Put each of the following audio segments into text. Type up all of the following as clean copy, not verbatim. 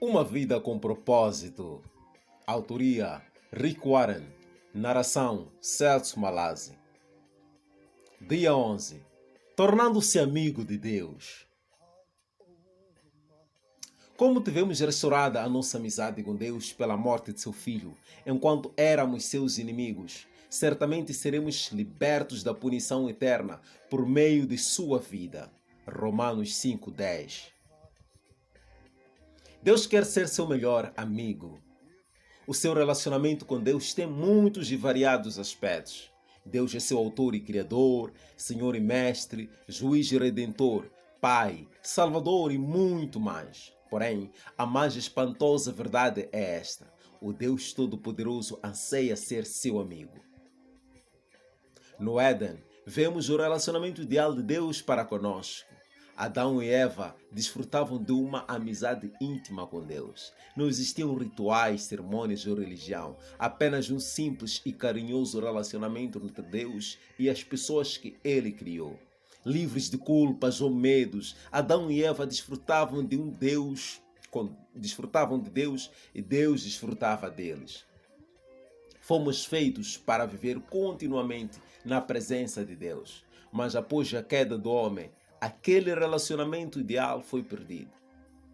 Uma vida com propósito. Autoria: Rick Warren. Narração: Celso Malazzi. Dia 11. Tornando-se amigo de Deus. Como tivemos restaurada a nossa amizade com Deus pela morte de seu Filho, enquanto éramos seus inimigos, certamente seremos libertos da punição eterna por meio de sua vida. Romanos 5:10. Deus quer ser seu melhor amigo. O seu relacionamento com Deus tem muitos e variados aspectos. Deus é seu autor e criador, Senhor e mestre, juiz e redentor, Pai, Salvador e muito mais. Porém, a mais espantosa verdade é esta: o Deus Todo-Poderoso anseia ser seu amigo. No Éden, vemos o relacionamento ideal de Deus para conosco. Adão e Eva desfrutavam de uma amizade íntima com Deus. Não existiam rituais, cerimônias ou religião, apenas um simples e carinhoso relacionamento entre Deus e as pessoas que Ele criou. Livres de culpas ou medos, Adão e Eva desfrutavam de Deus e Deus desfrutava deles. Fomos feitos para viver continuamente na presença de Deus, mas após a queda do homem, aquele relacionamento ideal foi perdido.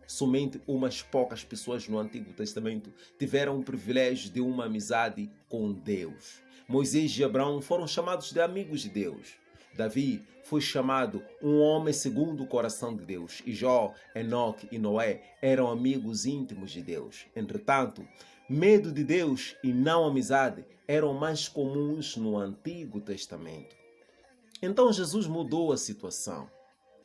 Somente umas poucas pessoas no Antigo Testamento tiveram o privilégio de uma amizade com Deus. Moisés e Abraão foram chamados de amigos de Deus. Davi foi chamado um homem segundo o coração de Deus. E Jó, Enoque e Noé eram amigos íntimos de Deus. Entretanto, medo de Deus e não amizade eram mais comuns no Antigo Testamento. Então Jesus mudou a situação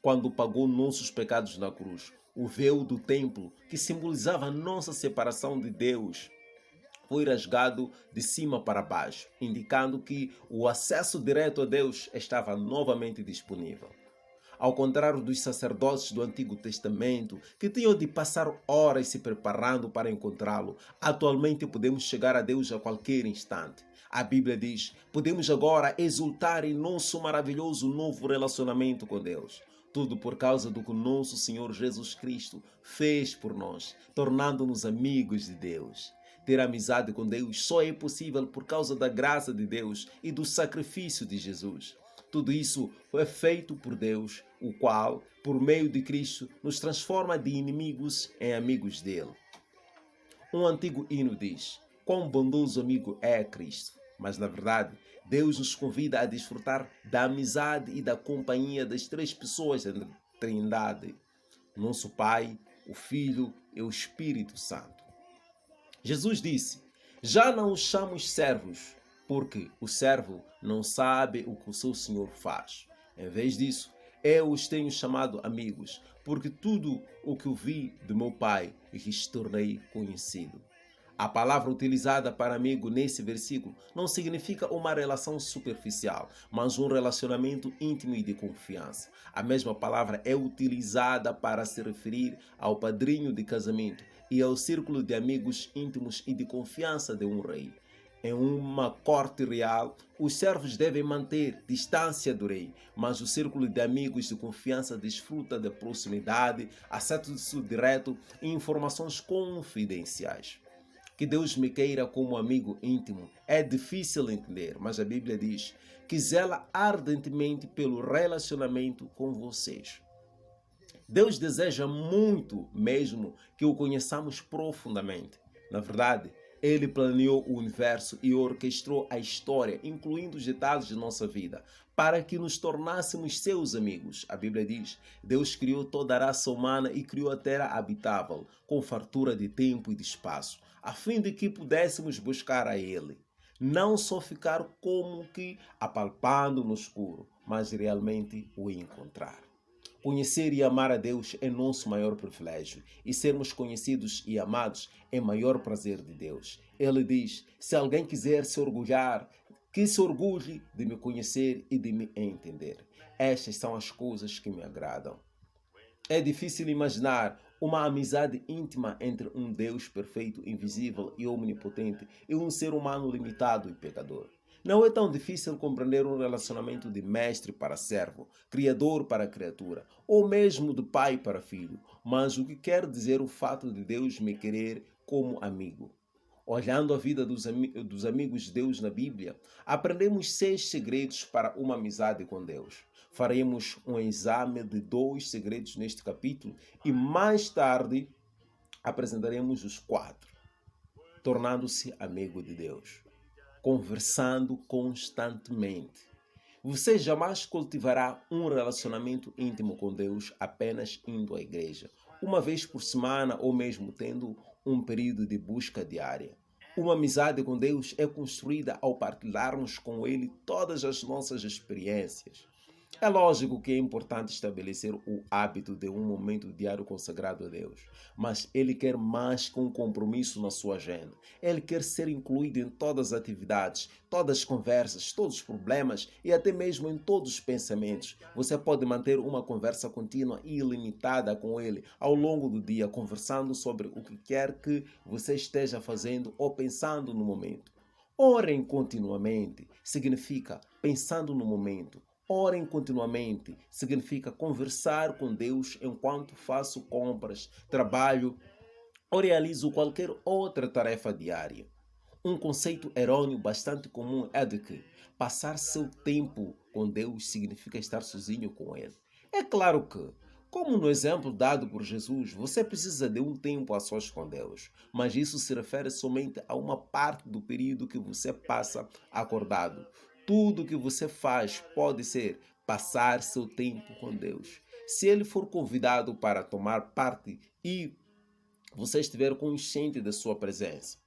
quando pagou nossos pecados na cruz. O véu do templo, que simbolizava a nossa separação de Deus, foi rasgado de cima para baixo, indicando que o acesso direto a Deus estava novamente disponível. Ao contrário dos sacerdotes do Antigo Testamento, que tinham de passar horas se preparando para encontrá-lo, atualmente podemos chegar a Deus a qualquer instante. A Bíblia diz: podemos agora exultar em nosso maravilhoso novo relacionamento com Deus. Tudo por causa do que nosso Senhor Jesus Cristo fez por nós, tornando-nos amigos de Deus. Ter amizade com Deus só é possível por causa da graça de Deus e do sacrifício de Jesus. Tudo isso foi feito por Deus, o qual, por meio de Cristo, nos transforma de inimigos em amigos dele. Um antigo hino diz: quão bondoso amigo é Cristo. Mas, na verdade, Deus nos convida a desfrutar da amizade e da companhia das três pessoas da Trindade: nosso Pai, o Filho e o Espírito Santo. Jesus disse: já não os chamo servos, porque o servo não sabe o que o seu Senhor faz. Em vez disso, eu os tenho chamado amigos, porque tudo o que ouvi do meu Pai lhes tornei conhecido. A palavra utilizada para amigo nesse versículo não significa uma relação superficial, mas um relacionamento íntimo e de confiança. A mesma palavra é utilizada para se referir ao padrinho de casamento e ao círculo de amigos íntimos e de confiança de um rei. Em uma corte real, os servos devem manter distância do rei, mas o círculo de amigos de confiança desfruta de proximidade, acesso direto e informações confidenciais. Que Deus me queira como amigo íntimo é difícil entender, mas a Bíblia diz que zela ardentemente pelo relacionamento com vocês. Deus deseja muito mesmo que o conheçamos profundamente. Na verdade, Ele planeou o universo e orquestrou a história, incluindo os detalhes de nossa vida, para que nos tornássemos seus amigos. A Bíblia diz: Deus criou toda a raça humana e criou a terra habitável, com fartura de tempo e de espaço, a fim de que pudéssemos buscar a Ele. Não só ficar como que apalpando no escuro, mas realmente o encontrar. Conhecer e amar a Deus é nosso maior privilégio, e sermos conhecidos e amados é o maior prazer de Deus. Ele diz: se alguém quiser se orgulhar, que se orgulhe de me conhecer e de me entender. Estas são as coisas que me agradam. É difícil imaginar uma amizade íntima entre um Deus perfeito, invisível e omnipotente e um ser humano limitado e pecador. Não é tão difícil compreender um relacionamento de mestre para servo, criador para criatura, ou mesmo de pai para filho, mas o que quer dizer o fato de Deus me querer como amigo? Olhando a vida dos amigos de Deus na Bíblia, aprendemos 6 segredos para uma amizade com Deus. Faremos um exame de 2 segredos neste capítulo e mais tarde apresentaremos os 4, tornando-se amigo de Deus, conversando constantemente. Você jamais cultivará um relacionamento íntimo com Deus apenas indo à igreja, uma vez por semana ou mesmo tendo um período de busca diária. Uma amizade com Deus é construída ao partilharmos com Ele todas as nossas experiências. É lógico que é importante estabelecer o hábito de um momento diário consagrado a Deus, mas Ele quer mais que um compromisso na sua agenda. Ele quer ser incluído em todas as atividades, todas as conversas, todos os problemas e até mesmo em todos os pensamentos. Você pode manter uma conversa contínua e ilimitada com Ele ao longo do dia, conversando sobre o que quer que você esteja fazendo ou pensando no momento. Orem continuamente significa pensando no momento. Orem continuamente significa conversar com Deus enquanto faço compras, trabalho ou realizo qualquer outra tarefa diária. Um conceito errôneo bastante comum é de que passar seu tempo com Deus significa estar sozinho com Ele. É claro que, como no exemplo dado por Jesus, você precisa de um tempo a sós com Deus, mas isso se refere somente a uma parte do período que você passa acordado. Tudo que você faz pode ser passar seu tempo com Deus. Se Ele for convidado para tomar parte e você estiver consciente da sua presença.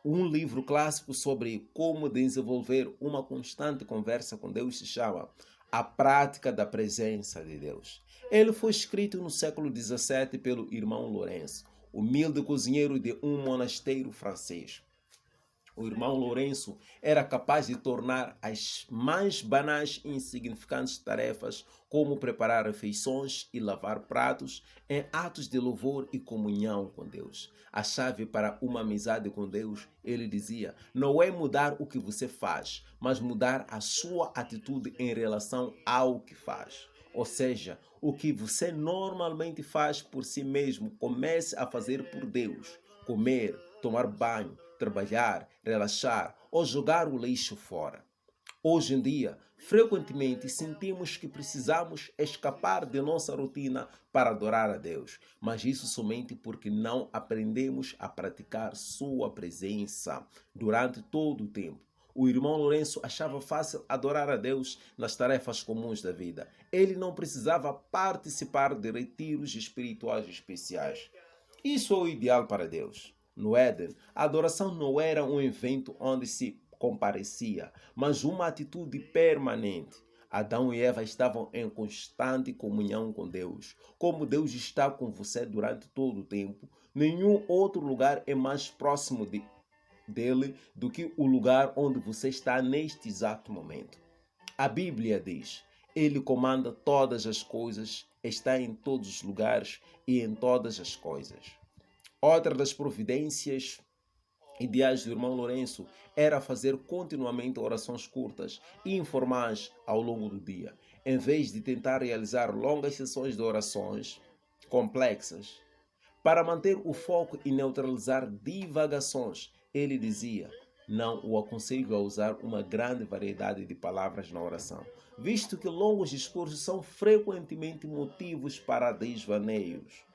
Um livro clássico sobre como desenvolver uma constante conversa com Deus se chama A Prática da Presença de Deus. Ele foi escrito no século XVII pelo irmão Lourenço, humilde cozinheiro de um monasteiro francês. O irmão Lourenço era capaz de tornar as mais banais e insignificantes tarefas, como preparar refeições e lavar pratos, em atos de louvor e comunhão com Deus. A chave para uma amizade com Deus, ele dizia, não é mudar o que você faz, mas mudar a sua atitude em relação ao que faz. Ou seja, o que você normalmente faz por si mesmo, comece a fazer por Deus. Comer, tomar banho, trabalhar, relaxar ou jogar o lixo fora. Hoje em dia, frequentemente sentimos que precisamos escapar de nossa rotina para adorar a Deus, mas isso somente porque não aprendemos a praticar sua presença durante todo o tempo. O irmão Lourenço achava fácil adorar a Deus nas tarefas comuns da vida. Ele não precisava participar de retiros espirituais especiais. Isso é o ideal para Deus. No Éden, a adoração não era um evento onde se comparecia, mas uma atitude permanente. Adão e Eva estavam em constante comunhão com Deus. Como Deus está com você durante todo o tempo, nenhum outro lugar é mais próximo dele do que o lugar onde você está neste exato momento. A Bíblia diz: Ele comanda todas as coisas, está em todos os lugares e em todas as coisas. Outra das providências ideais do irmão Lourenço era fazer continuamente orações curtas e informais ao longo do dia, em vez de tentar realizar longas sessões de orações complexas. Para manter o foco e neutralizar divagações, ele dizia, não o aconselho a usar uma grande variedade de palavras na oração, visto que longos discursos são frequentemente motivos para desvaneios.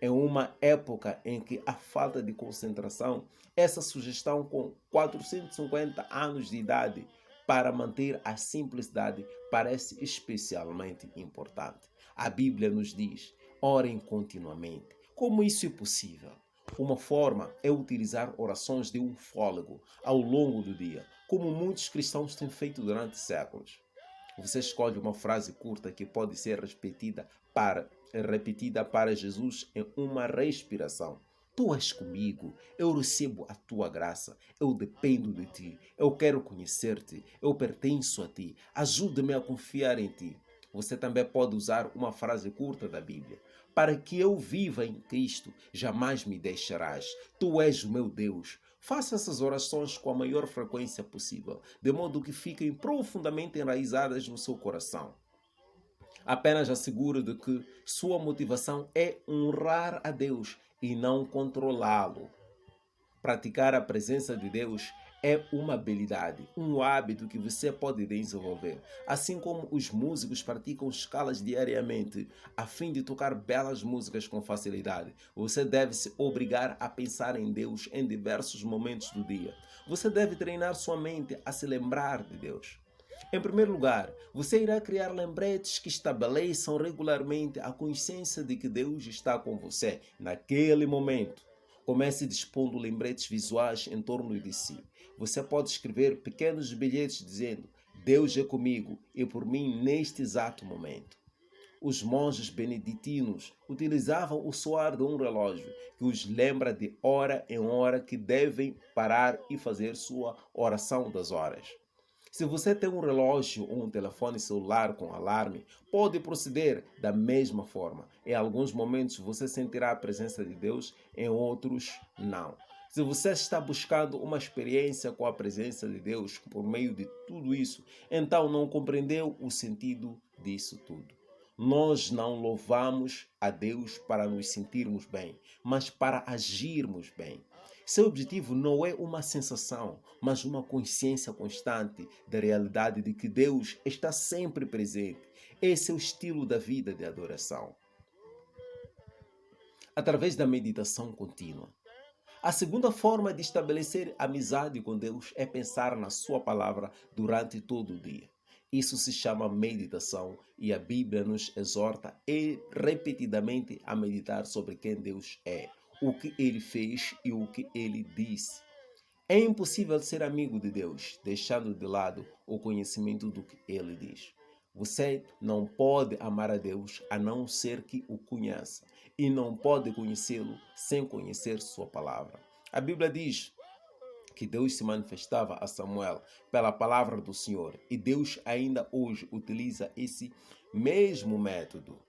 Em uma época em que a falta de concentração, essa sugestão com 450 anos de idade para manter a simplicidade parece especialmente importante. A Bíblia nos diz, orem continuamente. Como isso é possível? Uma forma é utilizar orações de um fôlego ao longo do dia, como muitos cristãos têm feito durante séculos. Você escolhe uma frase curta que pode ser repetida para Jesus em uma respiração. Tu és comigo, eu recebo a tua graça, eu dependo de ti, eu quero conhecer-te, eu pertenço a ti, ajuda-me a confiar em ti. Você também pode usar uma frase curta da Bíblia. Para que eu viva em Cristo, jamais me deixarás. Tu és o meu Deus. Faça essas orações com a maior frequência possível, de modo que fiquem profundamente enraizadas no seu coração. Apenas assegure de que sua motivação é honrar a Deus e não controlá-lo. Praticar a presença de Deus é uma habilidade, um hábito que você pode desenvolver, assim como os músicos praticam escalas diariamente a fim de tocar belas músicas com facilidade. Você deve se obrigar a pensar em Deus em diversos momentos do dia. Você deve treinar sua mente a se lembrar de Deus. Em primeiro lugar, você irá criar lembretes que estabeleçam regularmente a consciência de que Deus está com você naquele momento. Comece dispondo lembretes visuais em torno de si. Você pode escrever pequenos bilhetes dizendo: Deus é comigo e por mim neste exato momento. Os monges beneditinos utilizavam o soar de um relógio que os lembra de hora em hora que devem parar e fazer sua oração das horas. Se você tem um relógio ou um telefone celular com alarme, pode proceder da mesma forma. Em alguns momentos você sentirá a presença de Deus, em outros não. Se você está buscando uma experiência com a presença de Deus por meio de tudo isso, então não compreendeu o sentido disso tudo. Nós não louvamos a Deus para nos sentirmos bem, mas para agirmos bem. Seu objetivo não é uma sensação, mas uma consciência constante da realidade de que Deus está sempre presente. Esse é o estilo da vida de adoração. Através da meditação contínua. A segunda forma de estabelecer amizade com Deus é pensar na sua palavra durante todo o dia. Isso se chama meditação e a Bíblia nos exorta repetidamente a meditar sobre quem Deus é, o que Ele fez e o que Ele disse. É impossível ser amigo de Deus, deixando de lado o conhecimento do que Ele diz. Você não pode amar a Deus a não ser que o conheça, e não pode conhecê-lo sem conhecer sua palavra. A Bíblia diz que Deus se manifestava a Samuel pela palavra do Senhor, e Deus ainda hoje utiliza esse mesmo método.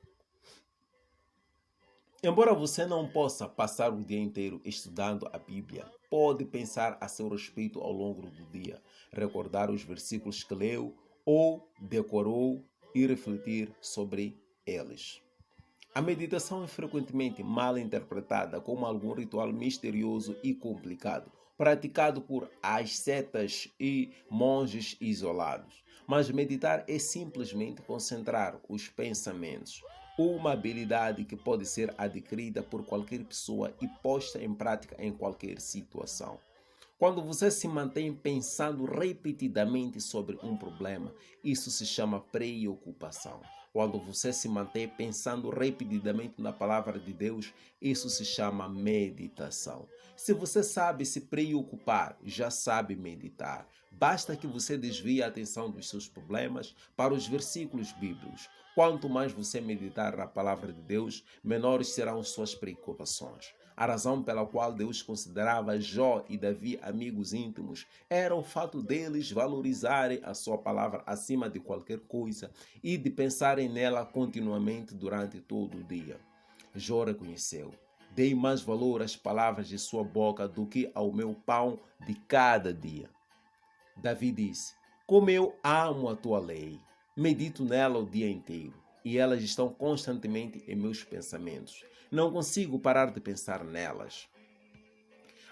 Embora você não possa passar o dia inteiro estudando a Bíblia, pode pensar a seu respeito ao longo do dia, recordar os versículos que leu ou decorou e refletir sobre eles. A meditação é frequentemente mal interpretada como algum ritual misterioso e complicado, praticado por ascetas e monges isolados. Mas meditar é simplesmente concentrar os pensamentos, uma habilidade que pode ser adquirida por qualquer pessoa e posta em prática em qualquer situação. Quando você se mantém pensando repetidamente sobre um problema, isso se chama preocupação. Quando você se mantém pensando repetidamente na palavra de Deus, isso se chama meditação. Se você sabe se preocupar, já sabe meditar. Basta que você desvie a atenção dos seus problemas para os versículos bíblicos. Quanto mais você meditar na palavra de Deus, menores serão suas preocupações. A razão pela qual Deus considerava Jó e Davi amigos íntimos era o fato deles valorizarem a sua palavra acima de qualquer coisa e de pensarem nela continuamente durante todo o dia. Jó reconheceu: dei mais valor às palavras de sua boca do que ao meu pão de cada dia. Davi disse: como eu amo a tua lei, medito nela o dia inteiro, e elas estão constantemente em meus pensamentos. Não consigo parar de pensar nelas.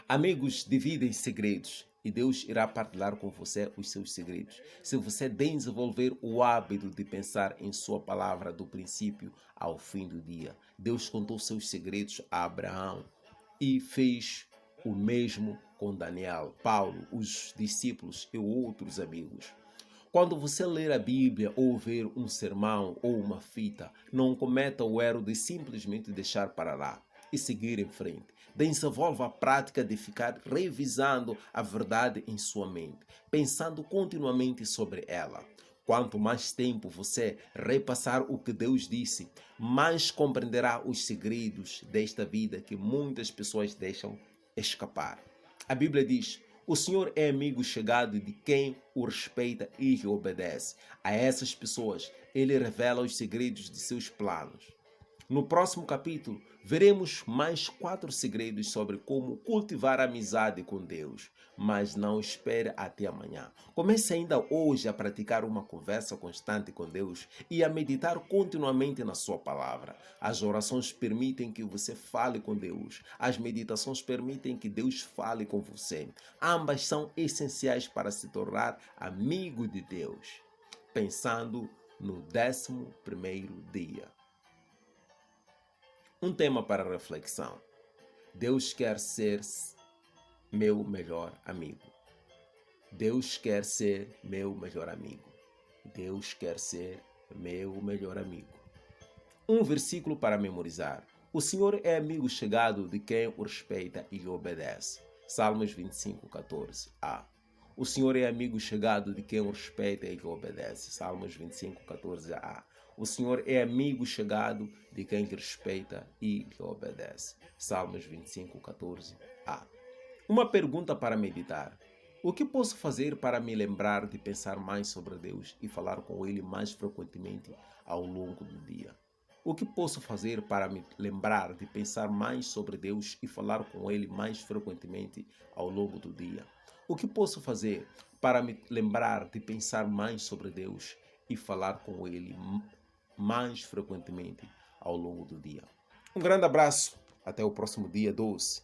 Amigos dividem segredos e Deus irá partilhar com você os seus segredos. Se você desenvolver o hábito de pensar em sua palavra do princípio ao fim do dia, Deus contou seus segredos a Abraão e fez o mesmo com Daniel, Paulo, os discípulos e outros amigos. Quando você ler a Bíblia ou ver um sermão ou uma fita, não cometa o erro de simplesmente deixar para lá e seguir em frente. Desenvolva a prática de ficar revisando a verdade em sua mente, pensando continuamente sobre ela. Quanto mais tempo você repassar o que Deus disse, mais compreenderá os segredos desta vida que muitas pessoas deixam escapar. A Bíblia diz: o Senhor é amigo chegado de quem o respeita e lhe obedece. A essas pessoas, Ele revela os segredos de seus planos. No próximo capítulo, veremos mais 4 segredos sobre como cultivar a amizade com Deus. Mas não espere até amanhã. Comece ainda hoje a praticar uma conversa constante com Deus e a meditar continuamente na sua palavra. As orações permitem que você fale com Deus. As meditações permitem que Deus fale com você. Ambas são essenciais para se tornar amigo de Deus. Pensando no 11º dia. Um tema para reflexão. Deus quer ser meu melhor amigo. Deus quer ser meu melhor amigo. Deus quer ser meu melhor amigo. Um versículo para memorizar. O Senhor é amigo chegado de quem o respeita e lhe obedece. Salmos 25:14a. O Senhor é amigo chegado de quem o respeita e lhe obedece. Salmos 25:14a. O Senhor é amigo chegado de quem lhe respeita e lhe obedece. Salmos 25:14a. Uma pergunta para meditar. O que posso fazer para me lembrar de pensar mais sobre Deus e falar com Ele mais frequentemente ao longo do dia? O que posso fazer para me lembrar de pensar mais sobre Deus e falar com Ele mais frequentemente ao longo do dia? O que posso fazer para me lembrar de pensar mais sobre Deus e falar com Ele mais frequentemente ao longo do dia? Um grande abraço. Até o próximo dia 12.